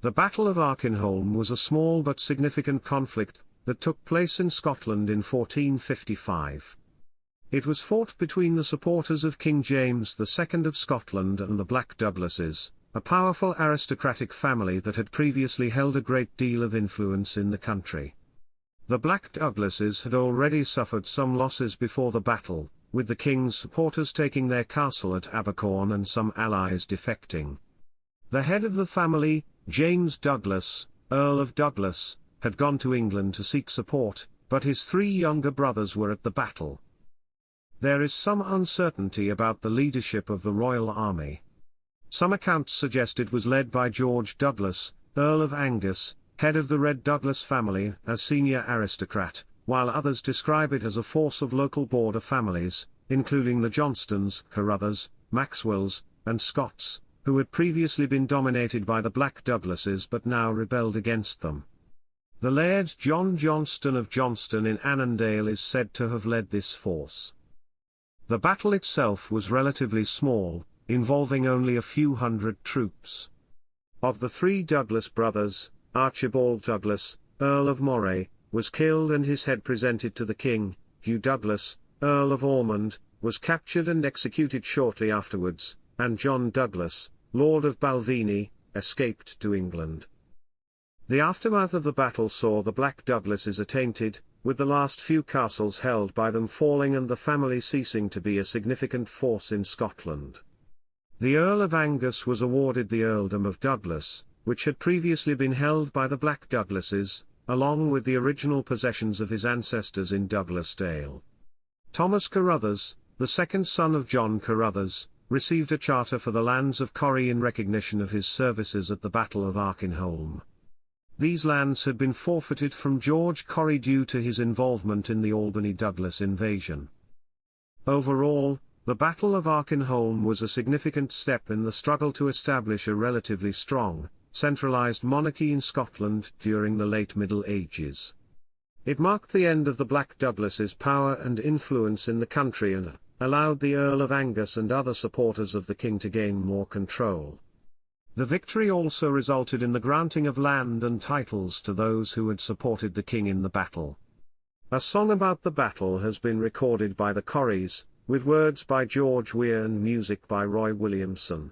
The Battle of Arkinholm was a small but significant conflict that took place in Scotland in 1455. It was fought between the supporters of King James II of Scotland and the Black Douglases, a powerful aristocratic family that had previously held a great deal of influence in the country. The Black Douglases had already suffered some losses before the battle, with the king's supporters taking their castle at Abercorn and some allies defecting. The head of the family, James Douglas, Earl of Douglas, had gone to England to seek support, but his three younger brothers were at the battle. There is some uncertainty about the leadership of the royal army. Some accounts suggest it was led by George Douglas, Earl of Angus, head of the Red Douglas family as senior aristocrat, while others describe it as a force of local border families, including the Johnstones, Carruthers, Maxwells, and Scots, who had previously been dominated by the Black Douglases but now rebelled against them. The Laird John Johnstone of Johnstone in Annandale is said to have led this force. The battle itself was relatively small, involving only a few hundred troops. Of the three Douglas brothers, Archibald Douglas, Earl of Moray, was killed and his head presented to the king. Hugh Douglas, Earl of Ormond, was captured and executed shortly afterwards, and John Douglas, Lord of Balvenie, escaped to England. The aftermath of the battle saw the Black Douglases attainted, with the last few castles held by them falling and the family ceasing to be a significant force in Scotland. The Earl of Angus was awarded the earldom of Douglas, which had previously been held by the Black Douglases, along with the original possessions of his ancestors in Douglasdale. Thomas Carruthers, the second son of John Carruthers, received a charter for the lands of Corrie in recognition of his services at the Battle of Arkinholm. These lands had been forfeited from George Corrie due to his involvement in the Albany Douglas invasion. Overall, the Battle of Arkinholm was a significant step in the struggle to establish a relatively strong, centralized monarchy in Scotland during the late Middle Ages. It marked the end of the Black Douglases' power and influence in the country and allowed the Earl of Angus and other supporters of the king to gain more control. The victory also resulted in the granting of land and titles to those who had supported the king in the battle. A song about the battle has been recorded by the Corries, with words by George Weir and music by Roy Williamson.